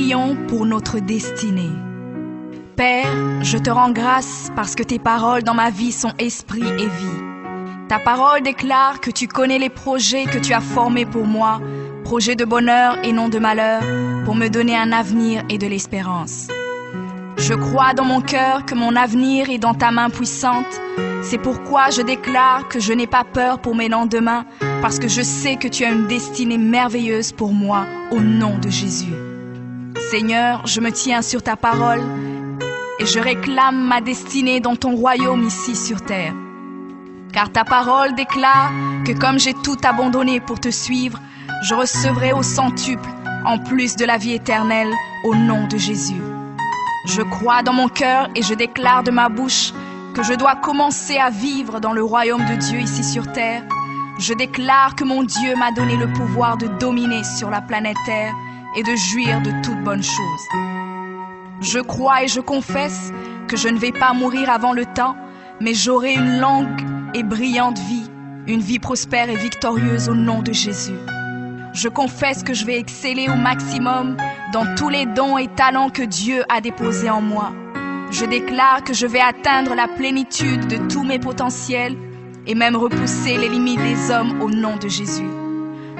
prions pour notre destinée. Père, je te rends grâce parce que tes paroles dans ma vie sont esprit et vie. Ta parole déclare que tu connais les projets que tu as formés pour moi, projets de bonheur et non de malheur, pour me donner un avenir et de l'espérance. Je crois dans mon cœur que mon avenir est dans ta main puissante. C'est pourquoi je déclare que je n'ai pas peur pour mes lendemains, parce que je sais que tu as une destinée merveilleuse pour moi, au nom de Jésus. Seigneur, je me tiens sur ta parole et je réclame ma destinée dans ton royaume ici sur terre. Car ta parole déclare que comme j'ai tout abandonné pour te suivre, je recevrai au centuple, en plus de la vie éternelle, au nom de Jésus. Je crois dans mon cœur et je déclare de ma bouche que je dois commencer à vivre dans le royaume de Dieu ici sur terre. Je déclare que mon Dieu m'a donné le pouvoir de dominer sur la planète Terre et de jouir de toutes bonnes choses. Je crois et je confesse que je ne vais pas mourir avant le temps, mais j'aurai une longue et brillante vie, une vie prospère et victorieuse au nom de Jésus. Je confesse que je vais exceller au maximum dans tous les dons et talents que Dieu a déposés en moi. Je déclare que je vais atteindre la plénitude de tous mes potentiels et même repousser les limites des hommes au nom de Jésus.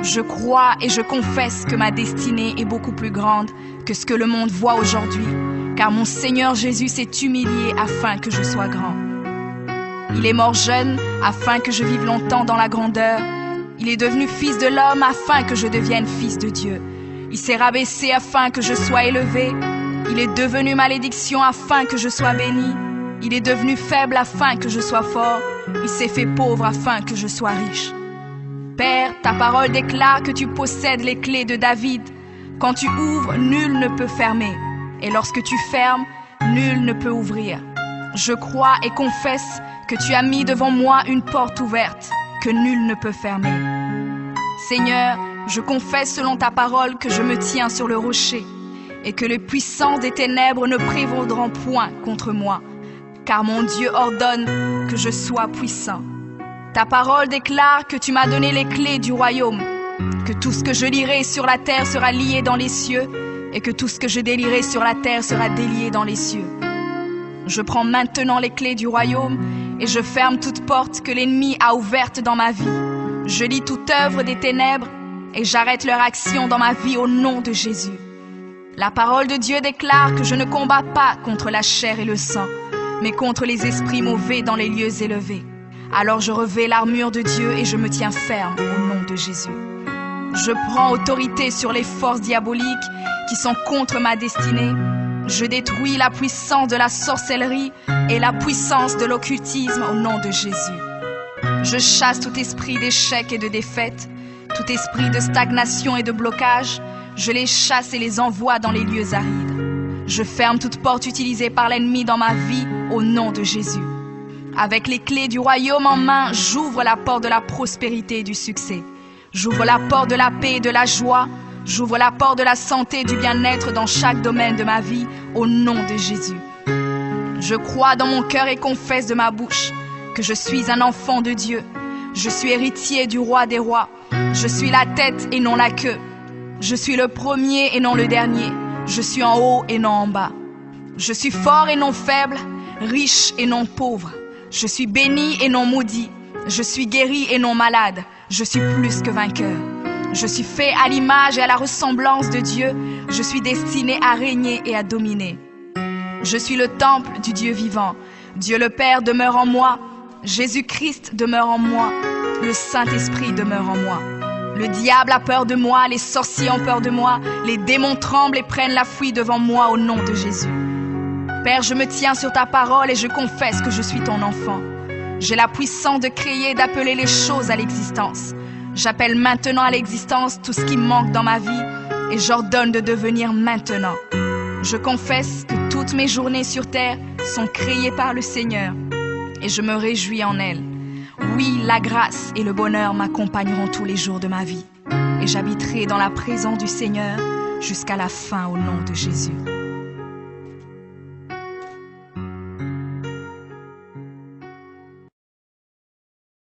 Je crois et je confesse que ma destinée est beaucoup plus grande que ce que le monde voit aujourd'hui, car mon Seigneur Jésus s'est humilié afin que je sois grand. Il est mort jeune afin que je vive longtemps dans la grandeur. Il est devenu fils de l'homme afin que je devienne fils de Dieu. Il s'est rabaissé afin que je sois élevé. Il est devenu malédiction afin que je sois béni. Il est devenu faible afin que je sois fort. Il s'est fait pauvre afin que je sois riche. Père, ta parole déclare que tu possèdes les clés de David. Quand tu ouvres, nul ne peut fermer. Et lorsque tu fermes, nul ne peut ouvrir. Je crois et confesse que tu as mis devant moi une porte ouverte que nul ne peut fermer. Seigneur, je confesse selon ta parole que je me tiens sur le rocher et que les puissances des ténèbres ne prévaudront point contre moi, car mon Dieu ordonne que je sois puissant. Ta parole déclare que tu m'as donné les clés du royaume, que tout ce que je lierai sur la terre sera lié dans les cieux et que tout ce que je délierai sur la terre sera délié dans les cieux. Je prends maintenant les clés du royaume et je ferme toute porte que l'ennemi a ouverte dans ma vie. Je lis toute œuvre des ténèbres et j'arrête leur action dans ma vie au nom de Jésus. La parole de Dieu déclare que je ne combats pas contre la chair et le sang, mais contre les esprits mauvais dans les lieux élevés. Alors je revêts l'armure de Dieu et je me tiens ferme au nom de Jésus. Je prends autorité sur les forces diaboliques qui sont contre ma destinée. Je détruis la puissance de la sorcellerie et la puissance de l'occultisme au nom de Jésus. Je chasse tout esprit d'échec et de défaite, tout esprit de stagnation et de blocage. Je les chasse et les envoie dans les lieux arides. Je ferme toute porte utilisée par l'ennemi dans ma vie au nom de Jésus. Avec les clés du royaume en main, j'ouvre la porte de la prospérité et du succès. J'ouvre la porte de la paix et de la joie. J'ouvre la porte de la santé et du bien-être dans chaque domaine de ma vie, au nom de Jésus. Je crois dans mon cœur et confesse de ma bouche que je suis un enfant de Dieu. Je suis héritier du roi des rois. Je suis la tête et non la queue. Je suis le premier et non le dernier. Je suis en haut et non en bas. Je suis fort et non faible, riche et non pauvre. Je suis béni et non maudit. Je suis guéri et non malade. Je suis plus que vainqueur. Je suis fait à l'image et à la ressemblance de Dieu. Je suis destiné à régner et à dominer. Je suis le temple du Dieu vivant. Dieu le Père demeure en moi. Jésus-Christ demeure en moi. Le Saint-Esprit demeure en moi. Le diable a peur de moi, les sorciers ont peur de moi, les démons tremblent et prennent la fuite devant moi au nom de Jésus. Père, je me tiens sur ta parole et je confesse que je suis ton enfant. J'ai la puissance de créer et d'appeler les choses à l'existence. J'appelle maintenant à l'existence tout ce qui manque dans ma vie et j'ordonne de devenir maintenant. Je confesse que toutes mes journées sur terre sont créées par le Seigneur et je me réjouis en elles. Oui, la grâce et le bonheur m'accompagneront tous les jours de ma vie et j'habiterai dans la présence du Seigneur jusqu'à la fin au nom de Jésus.